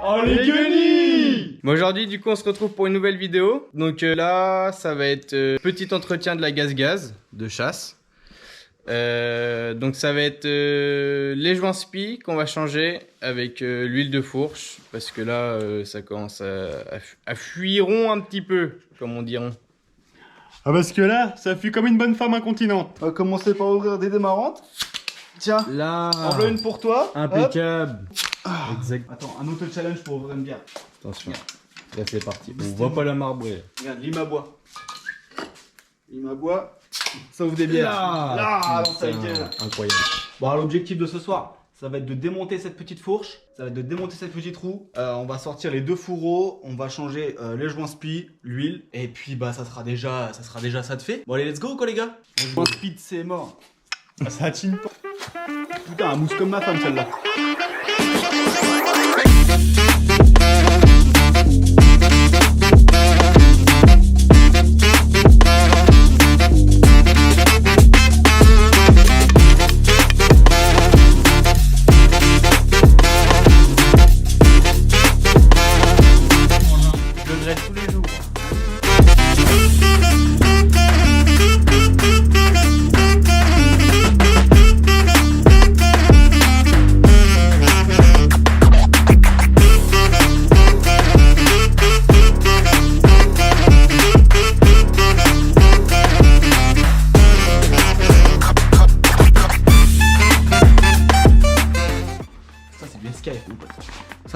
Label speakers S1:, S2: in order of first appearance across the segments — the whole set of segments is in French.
S1: Oh les guenilles!
S2: Bon, aujourd'hui du coup on se retrouve pour une nouvelle vidéo. Donc là ça va être petit entretien de la gaz de chasse. Donc ça va être les joints spi qu'on va changer avec l'huile de fourche. Parce que là ça commence à fuiron un petit peu, comme on dirait.
S1: Ah parce que là, ça fuit comme une bonne femme incontinente. On va commencer par ouvrir des démarrantes. Tiens,
S2: Là,
S1: en voilà une pour toi.
S2: impeccable.
S1: Exact. Attends, un autre challenge pour ouvrir une bière.
S2: Attention, là c'est parti. On voit pas la marbrer.
S1: Regarde, Limabois. Limabois, ça ouvre des bières. Là, dans ta gueule.
S2: Incroyable.
S1: Bon, alors l'objectif de ce soir, ça va être de démonter cette petite fourche. Ça va être de démonter cette petite roue. On va sortir les deux fourreaux. On va changer les joints spi, l'huile. Et puis, bah, ça sera déjà ça de fait. Bon, allez, let's go, quoi, les gars. Les joints speed, c'est mort. Ah, ça attine pas. Putain, un mousse comme ma femme, celle-là.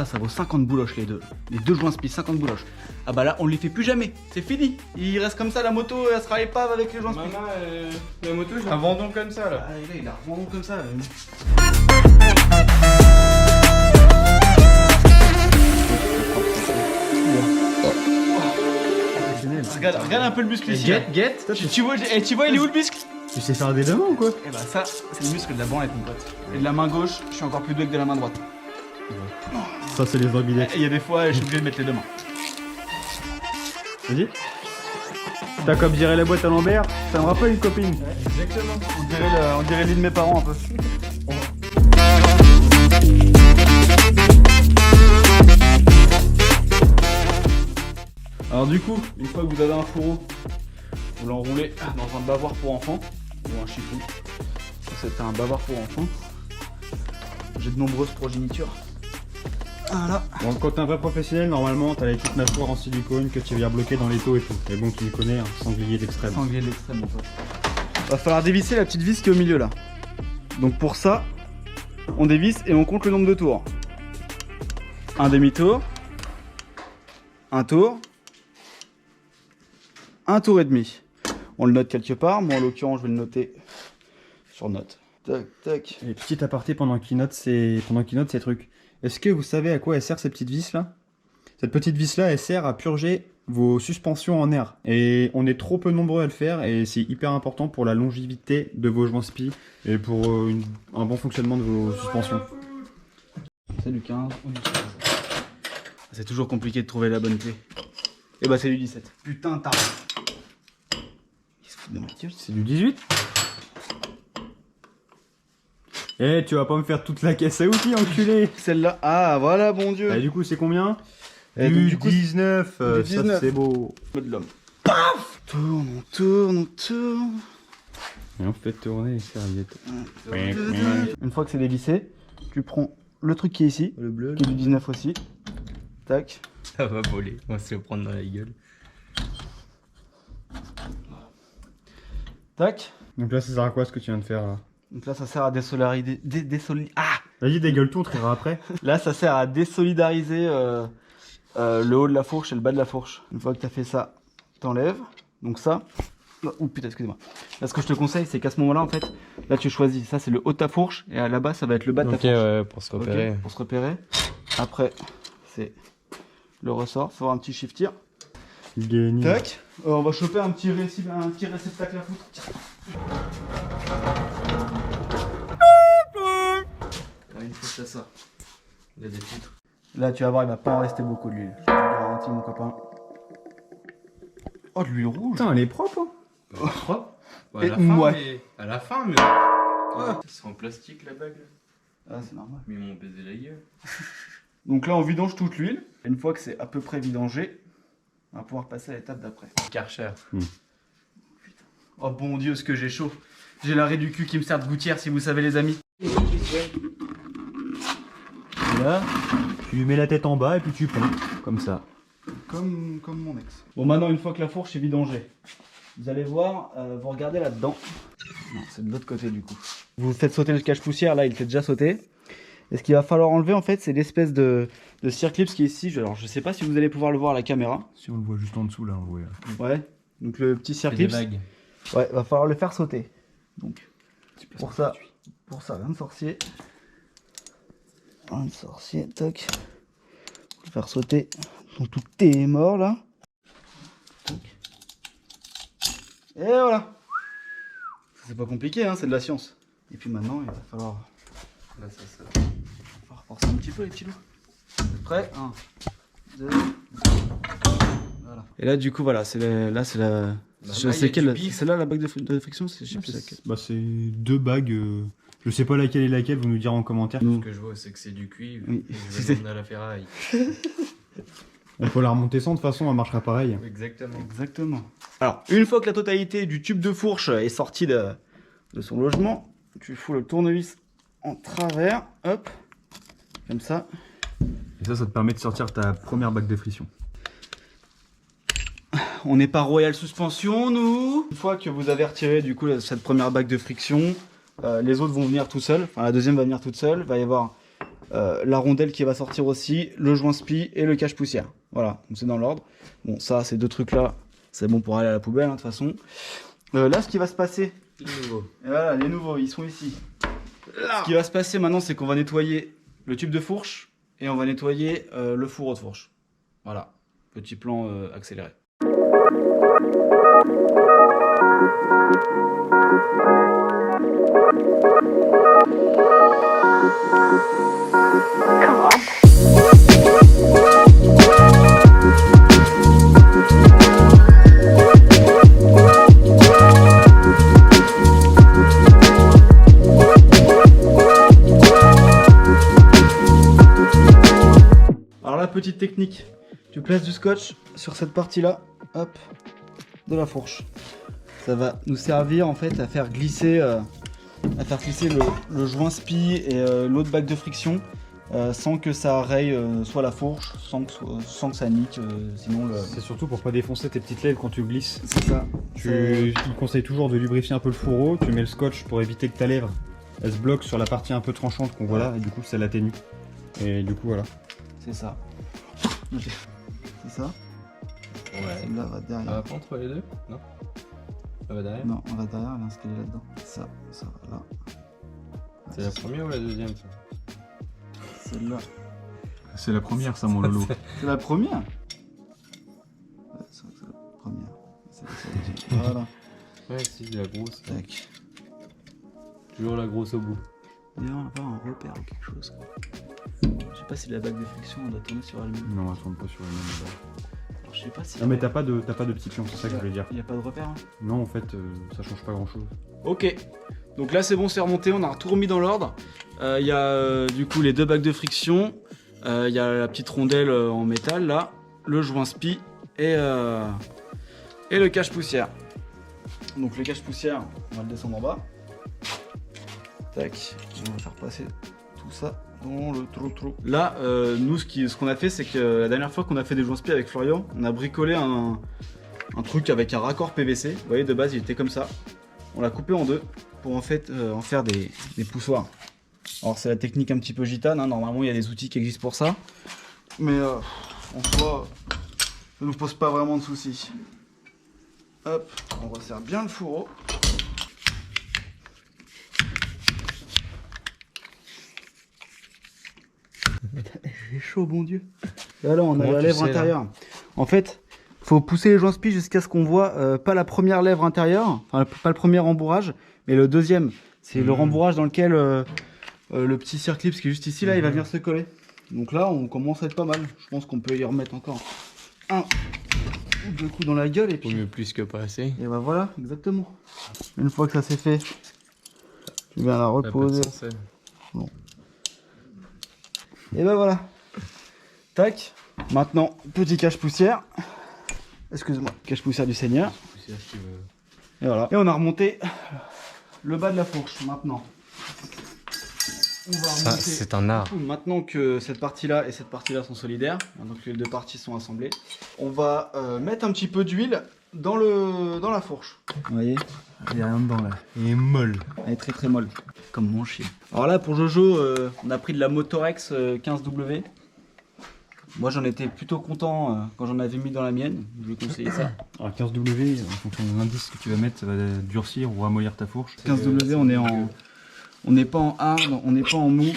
S1: Ça vaut 50 bouloches les deux. Les deux joints spi, 50 bouloches. Ah bah là, on les fait plus jamais. C'est fini. Il reste comme ça, la moto, elle sera épave avec les joints spi.
S2: Maman, la moto, je la vendons comme ça là.
S1: Ah, là, il la revend comme ça. Regarde un peu le muscle ici.
S2: Get.
S1: Tu vois, il est où le muscle?
S3: Tu sais faire des deux mains ou quoi?
S1: Et bah ça, c'est le muscle de la branlette, mon pote. Et de la main gauche, je suis encore plus doué que de la main droite.
S3: Ça c'est les orbidettes.
S1: Il y a des fois, je suis obligé de mettre les deux mains.
S3: Vas-y. T'as comme dirait la boîte à l'Ambert, ça me rappelle une copine.
S2: Ouais, exactement.
S1: On dirait l'île de mes parents un peu. Alors du coup, une fois que vous avez un fourreau, vous l'enroulez dans un bavoir pour enfants ou un chiffon. C'est un bavoir pour enfants. J'ai de nombreuses progénitures. Voilà.
S3: Bon, quand t'es un vrai professionnel, normalement t'as les petites mâchoires en silicone que tu viens bloquer dans les taux et tout. Mais bon, qui les connaît, un sanglier d'extrême.
S1: Sanglier d'extrême, mon pote. Va falloir dévisser la petite vis qui est au milieu là. Donc pour ça, on dévisse et on compte le nombre de tours. Un demi-tour. Un tour. Un tour et demi. On le note quelque part. Moi en l'occurrence, je vais le noter sur note. Tac, tac.
S3: Et petit aparté pendant qu'il note ces trucs. Est-ce que vous savez à quoi elle sert cette petite vis là? Cette petite vis là, elle sert à purger vos suspensions en air. Et on est trop peu nombreux à le faire et c'est hyper important pour la longévité de vos joints spi et pour un bon fonctionnement de vos suspensions.
S1: C'est du 15 ou du 16. C'est toujours compliqué de trouver la bonne clé. Et bah c'est du 17. Putain, t'as. Il se fout de ma gueule.
S3: C'est du 18. Eh, tu vas pas me faire toute la caisse à outils, enculé.
S1: Celle-là. Ah, voilà, bon Dieu.
S3: Et du coup, c'est combien?
S1: Du coup,
S3: 19.
S1: du 19.
S3: Ça, c'est beau.
S1: De l'homme. Paf. On tourne.
S3: Et on fait tourner les serviettes.
S1: Une fois que c'est dévissé, tu prends le truc qui est ici,
S2: Le bleu,
S1: qui est du 19 aussi. Tac.
S2: ça va voler. On va se le prendre dans la gueule.
S1: Tac.
S3: Donc là, ça sert à quoi ce que tu viens de faire là?
S1: Donc là, ça sert à désolidariser.
S3: Vas-y, dégueule tout, on triera après.
S1: Là, ça sert à désolidariser le haut de la fourche et le bas de la fourche. Une fois que tu as fait ça, t'enlèves. Donc ça. Oh putain, excusez-moi. Là, ce que je te conseille, c'est qu'à ce moment-là, en fait, là, tu choisis. Ça, c'est le haut de ta fourche. Et là-bas, ça va être le bas de ta
S2: Ok,
S1: fourche.
S2: ouais, pour se repérer.
S1: Ok, pour se repérer. Après, c'est le ressort. Faut avoir un petit shift-tire.
S3: Génie.
S1: Tac. On va choper un petit réceptacle à foutre. Tiens. Une fois que ça.
S2: Il y a des filtres.
S1: Là, tu vas voir, il va pas en rester beaucoup de l'huile. Je te garantis, mon copain. Oh, de l'huile rouge.
S3: Putain, elle est propre, hein.
S2: Propre. Bon,
S1: Et moi.
S2: À la fin, mais. Ouais. C'est en plastique la bague.
S1: Ah, c'est normal.
S2: Mais ils m'ont baisé la gueule.
S1: Donc là, on vidange toute l'huile. Une fois que c'est à peu près vidangé, on va pouvoir passer à l'étape d'après.
S2: Karcher.
S1: Oh bon Dieu, ce que j'ai chaud. J'ai l'arrêt du cul qui me sert de gouttière, si vous savez les amis.
S3: Et là, tu lui mets la tête en bas et puis tu pompes, comme ça.
S1: Comme mon ex. Bon, maintenant, une fois que la fourche est vidangée, vous allez voir, vous regardez là-dedans. Non, c'est de l'autre côté du coup. Vous faites sauter le cache-poussière, là, il était déjà sauté. Et ce qu'il va falloir enlever, en fait, c'est l'espèce de circlips qui est ici. Alors, je sais pas si vous allez pouvoir le voir à la caméra.
S3: Si on le voit juste en dessous là, on le voit.
S1: Ouais. Donc, le petit
S2: Des
S1: circlips.
S2: vagues.
S1: Ouais, va falloir le faire sauter. Donc, pour ça, un sorcier. Un sorcier, toc. Le faire sauter. Donc, tout est mort là. Toc. Et voilà. C'est pas compliqué, hein, c'est de la science. Et puis maintenant, il va falloir.
S2: Là, ça.
S1: On va forcer un petit peu les petits loups. Prêt 1, 2, voilà. Et là, du coup, voilà, c'est là, c'est la. Je sais quelle. C'est là la bague de friction, je sais plus laquelle.
S3: Bah, c'est 2 bagues. Je sais pas laquelle est laquelle, vous nous direz en commentaire.
S2: Ce que je vois, c'est que c'est du cuivre.
S1: Oui.
S2: Et je vais l'emmener à la ferraille.
S3: On peut la remonter sans, de toute façon, elle marchera pareil.
S2: Exactement.
S1: Exactement. Alors, une fois que la totalité du tube de fourche est sortie de son logement, tu fous le tournevis en travers, hop, comme ça.
S3: Et ça te permet de sortir ta première bague de friction.
S1: On n'est pas Royal Suspension, nous. Une fois que vous avez retiré du coup cette première bague de friction, les autres vont venir tout seuls. Enfin, la deuxième va venir toute seule. Il va y avoir la rondelle qui va sortir aussi, le joint spi et le cache-poussière. Voilà, donc c'est dans l'ordre. Bon, ça, ces deux trucs-là, c'est bon pour aller à la poubelle, hein, de toute façon. Là, ce qui va se passer...
S2: Les nouveaux.
S1: Et voilà, les nouveaux, ils sont ici. Là. Ce qui va se passer maintenant, c'est qu'on va nettoyer le tube de fourche et on va nettoyer le fourreau de fourche. Voilà, petit plan accéléré. Alors la petite technique, tu places du scotch sur cette partie-là, hop, de la fourche. Ça va nous servir en fait à faire glisser, le joint spi et l'autre bague de friction sans que ça raye soit la fourche, sans que ça nique, sinon le...
S3: C'est surtout pour pas défoncer tes petites lèvres quand tu glisses.
S1: C'est ça.
S3: Il conseille toujours de lubrifier un peu le fourreau, tu mets le scotch pour éviter que ta lèvre elle se bloque sur la partie un peu tranchante qu'on voit là et du coup ça l'atténue. Et du coup voilà.
S1: C'est ça. C'est ça.
S2: Ouais.
S1: Celle-là va
S2: Ça
S1: derrière.
S2: va pas entre les deux? Non? Ça va derrière?
S1: Non, on va derrière, elle est installée là-dedans. Ça va là.
S2: C'est la première ou la deuxième, ça?
S1: Celle-là.
S3: C'est la première ça mon lolo.
S1: C'est la première? Ouais, c'est vrai que c'est la première. C'est la deuxième. Voilà.
S2: Ouais, si, la grosse.
S1: Tac.
S2: Toujours la grosse au bout.
S1: D'ailleurs, on va avoir un repère ou quelque chose. Je sais pas si la bague de friction on doit tourner sur elle-même.
S3: Non, elle tourne pas sur les mêmes.
S1: Alors, je sais pas si.
S3: Non mais t'as pas de petit pion, c'est ça que je voulais dire.
S1: Il n'y a pas de repère. Hein.
S3: Non en fait ça change pas grand chose.
S1: Ok. Donc là c'est bon, c'est remonté, on a tout remis dans l'ordre. Il y a du coup les deux bagues de friction. Il y a la petite rondelle en métal là, le joint spi et le cache-poussière. Donc le cache-poussière, on va le descendre en bas. Tac, on va faire passer tout ça dans le trou. Là, nous, ce qu'on a fait, c'est que la dernière fois qu'on a fait des joints spi avec Florian, on a bricolé un truc avec un raccord PVC. Vous voyez, de base, il était comme ça. On l'a coupé en deux pour en fait en faire des poussoirs. Alors, c'est la technique un petit peu gitane. Hein. Normalement, il y a des outils qui existent pour ça. Mais en soi, ça nous pose pas vraiment de soucis. Hop, on resserre bien le fourreau. J'ai chaud, bon Dieu. Là, on a la lèvre intérieure. En fait, faut pousser les joints spi jusqu'à ce qu'on voit pas la première lèvre intérieure, enfin pas le premier rembourrage, mais le deuxième. C'est le rembourrage dans lequel le petit circlips qui est juste ici, là, il va venir se coller. Donc là, on commence à être pas mal. Je pense qu'on peut y remettre encore un ou deux coups dans la gueule et puis...
S2: Vaut mieux plus que pas assez.
S1: Et bah voilà, exactement. Une fois que ça c'est fait, tu viens la reposer. Bon. Et bah voilà. Tac. Maintenant, petit cache-poussière. Excuse-moi, cache-poussière du Seigneur. Et voilà. Et on a remonté le bas de la fourche maintenant. On va
S2: Ça,
S1: remonter.
S2: c'est un art.
S1: Maintenant que cette partie-là et cette partie-là sont solidaires, donc les deux parties sont assemblées, on va mettre un petit peu d'huile dans la fourche. Vous voyez, il n'y a rien dedans là. Elle est molle. Elle est très très molle. Comme mon chien. Alors là, pour Jojo, on a pris de la Motorex 15W. Moi, j'en étais plutôt content quand j'en avais mis dans la mienne. Je lui ai conseillé ça.
S3: Alors 15W, en fonction de l'indice que tu vas mettre, ça va durcir ou ramollir ta fourche.
S1: 15W, on n'est pas en hard, on n'est pas en mou.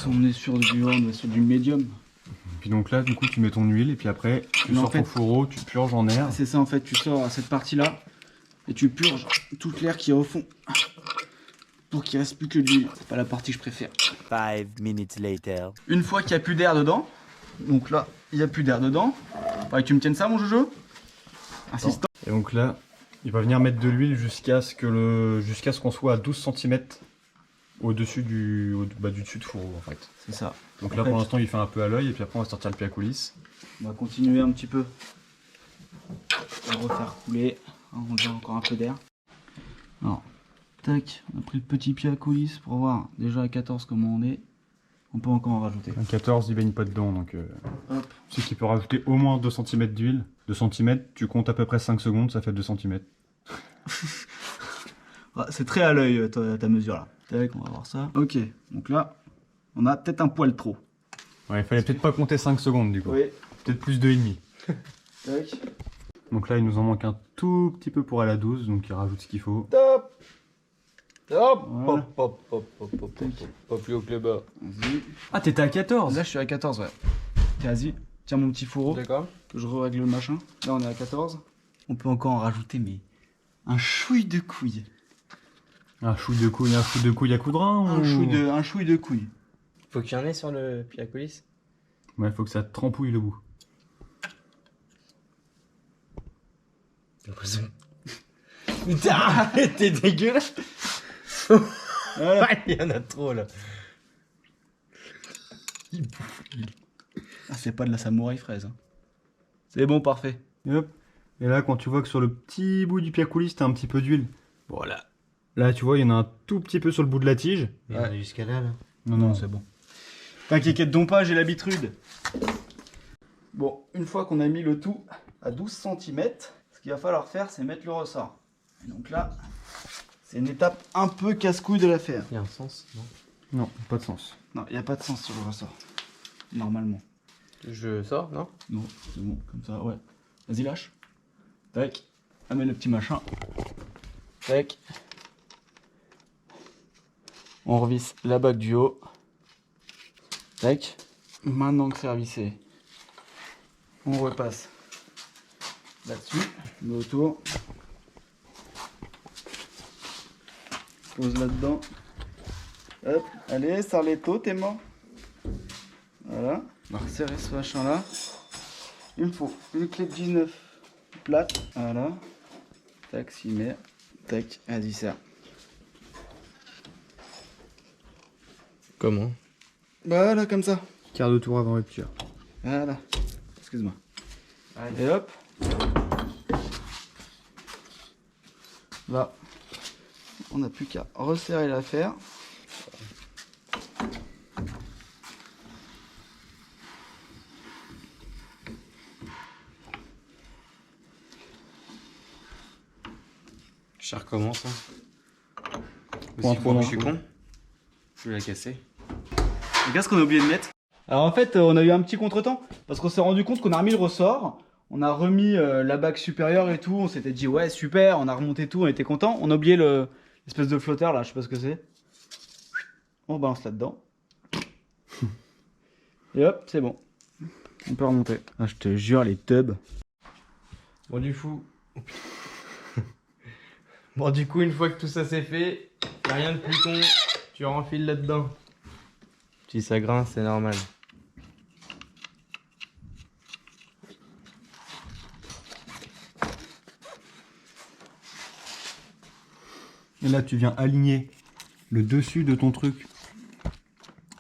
S1: On est sur du médium.
S3: Puis donc là, du coup, tu mets ton huile et puis après, tu
S1: Mais en
S3: sors ton
S1: fait-
S3: fourreau, tu purges en air.
S1: C'est ça en fait, tu sors à cette partie-là et tu purges toute l'air qui est au fond pour qu'il reste plus que de l'huile. C'est pas la partie que je préfère.
S4: 5 minutes later.
S1: Une fois qu'il n'y a plus d'air dedans, donc là, il n'y a plus d'air dedans. Faudrait que tu me tiennes ça, mon Jojo. Insistant.
S3: Et donc là, il va venir mettre de l'huile jusqu'à ce qu'on soit à 12 cm au-dessus du dessus de fourreau en fait.
S1: C'est ça.
S3: Donc
S1: En
S3: là
S1: fait-
S3: pour l'instant il fait un peu à l'œil et puis après on va sortir le pied à coulisses.
S1: On va continuer un petit peu. On va refaire couler. On a encore un peu d'air. Alors, tac, on a pris le petit pied à coulisses pour voir déjà à 14 comment on est. On peut encore en rajouter.
S3: Un 14 il baigne pas dedans donc
S1: Hop.
S3: tu sais qu'il peut rajouter au moins 2 cm d'huile. 2 cm, tu comptes à peu près 5 secondes, ça fait 2 cm.
S1: Ah, c'est très à l'œil ta mesure là. Tac, on va voir ça. Ok, donc là, on a peut-être un poil trop.
S3: Ouais, il fallait peut-être pas compter 5 secondes du coup.
S1: Oui.
S3: Peut-être plus de 2,5.
S1: Tac.
S3: Donc là il nous en manque un tout petit peu pour aller à 12, donc il rajoute ce qu'il faut.
S2: Top. Hop,
S1: Voilà.
S2: pas plus haut que le bas.
S1: Vas-y.
S3: Ah t'étais à 14.
S1: Là, je suis à 14, ouais. Vas-y, tiens mon petit fourreau.
S2: D'accord.
S1: Que je règle le machin. Là, on est à 14. On peut encore en rajouter, mais un chouille de couille.
S3: Un chouille de couille à coudrin ou...
S1: Un chouille de couille.
S2: Faut qu'il y en ait sur le pied à coulisses.
S3: Ouais, faut que ça trempouille le bout.
S2: Putain, t'es dégueulasse.
S1: Voilà.
S2: Il y en a trop là.
S1: Ah, c'est pas de la samouraï fraise. Hein. C'est bon, parfait.
S3: Et hop. Et là, quand tu vois que sur le petit bout du pied à coulisses, t'as un petit peu d'huile. Voilà. Là, tu vois, il y en a un tout petit peu sur le bout de la tige.
S4: Mais on est jusqu'à là, là.
S3: Non,
S1: C'est bon. T'inquiète donc pas, j'ai l'habitude. Bon, une fois qu'on a mis le tout à 12 cm, ce qu'il va falloir faire, c'est mettre le ressort. Et donc là, c'est une étape un peu casse-couille de la faire.
S2: Il y a un sens, non?
S3: Non, pas de sens.
S1: Non, il n'y a pas de sens sur le ressort. Normalement.
S2: Je sors, non?
S1: Non, c'est bon, comme ça, ouais. Vas-y, lâche. Tac. Amène le petit machin. Tac. On revisse la bague du haut. Tac. Maintenant que c'est revissé, on repasse là-dessus, on met autour. Pose là-dedans. Hop, allez, serre les taux, t'es mort. Voilà, on va resserrer ce machin là. Il me faut une clé de 19 plate. Voilà. Tac, s'y met. Tac, vas-y, serre.
S2: Comment?
S1: Voilà, comme ça.
S3: Quart de tour avant rupture.
S1: Voilà. Excuse-moi. Et hop. Là. On n'a plus qu'à resserrer l'affaire.
S2: Je recommence. Hein.
S3: Point
S2: Aussi
S3: trop
S2: bon que
S3: long.
S2: je suis con. Je vais la casser.
S1: Regarde ce qu'on a oublié de mettre. Alors en fait, on a eu un petit contretemps parce qu'on s'est rendu compte qu'on a remis le ressort, on a remis la bague supérieure et tout, on s'était dit ouais super, on a remonté tout, on était content. On a oublié l'espèce de flotteur là, je sais pas ce que c'est. On balance là-dedans. Et hop, c'est bon. On peut remonter. Ah, je te jure, les tubs.
S2: Bon, du coup. Bon, du coup, une fois que tout ça c'est fait, y a rien de plus con, tu renfiles là-dedans. Si ça grince, c'est normal.
S3: Et là, tu viens aligner le dessus de ton truc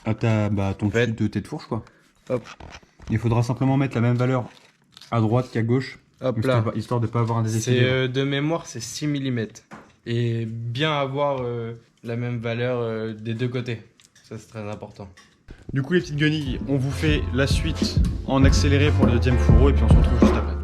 S3: à ton
S2: En fait-
S3: dessus de tes fourches, quoi.
S2: Hop.
S3: Il faudra simplement mettre la même valeur à droite qu'à gauche,
S2: Hop là.
S3: histoire de pas avoir un
S2: C'est
S3: déséquilibre.
S2: de mémoire, c'est 6 mm. Et bien avoir la même valeur des deux côtés. Ça, c'est très important.
S3: Du coup, les petites guenilles, on vous fait la suite en accéléré pour le deuxième fourreau et puis on se retrouve juste après.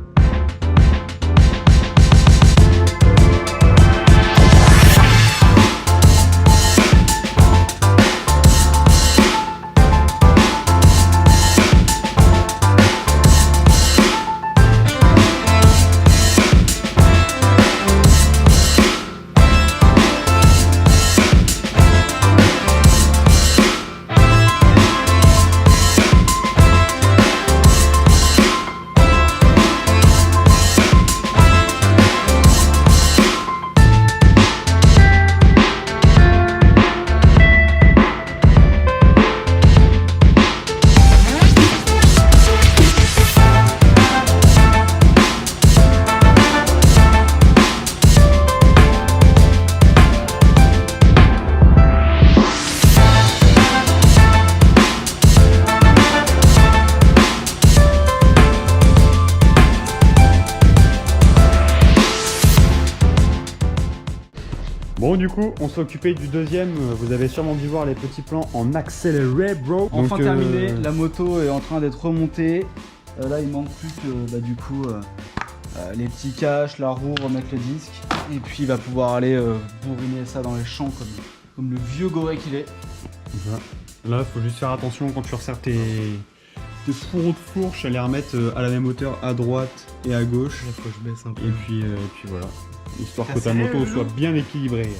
S3: Bon, du coup, on s'est occupé du deuxième. Vous avez sûrement dû voir les petits plans en accéléré, bro.
S1: Enfin
S3: Donc,
S1: terminé, la moto est en train d'être remontée. Là, il manque plus que du coup les petits caches, la roue, remettre le disque. Et puis il va pouvoir aller bourriner ça dans les champs comme le vieux goré qu'il est.
S3: Voilà. Là, faut juste faire attention quand tu resserres tes fourreaux de fourche, à les remettre à la même hauteur à droite et à gauche.
S2: Il faut que je baisse un peu.
S3: Et puis voilà. Histoire que ta moto soit bien équilibrée.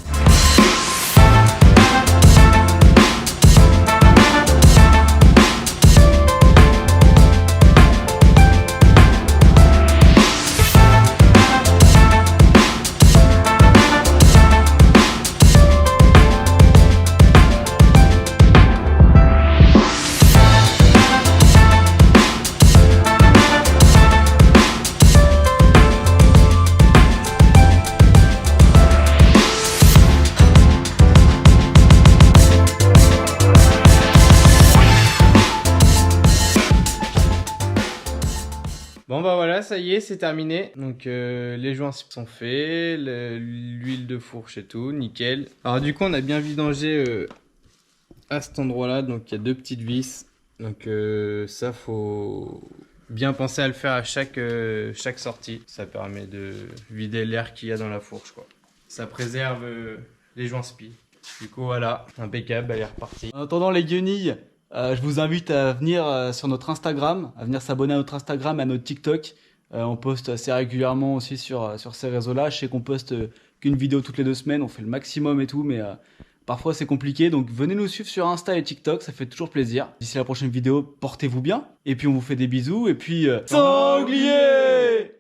S2: Bon bah voilà, ça y est, c'est terminé. Donc les joints sont faits, l'huile de fourche et tout, nickel. Alors du coup on a bien vidangé à cet endroit là, donc il y a deux petites vis. Donc ça faut bien penser à le faire à chaque sortie. Ça permet de vider l'air qu'il y a dans la fourche quoi. Ça préserve les joints spi. Du coup voilà, impeccable, elle est repartie.
S1: En attendant les guenilles, je vous invite à venir sur notre Instagram, à venir s'abonner à notre Instagram, à notre TikTok. On poste assez régulièrement aussi sur ces réseaux-là. Je sais qu'on poste qu'une vidéo toutes les 2 semaines, on fait le maximum et tout, mais parfois c'est compliqué. Donc venez nous suivre sur Insta et TikTok, ça fait toujours plaisir. D'ici la prochaine vidéo, portez-vous bien. Et puis on vous fait des bisous. Et puis... sanglier!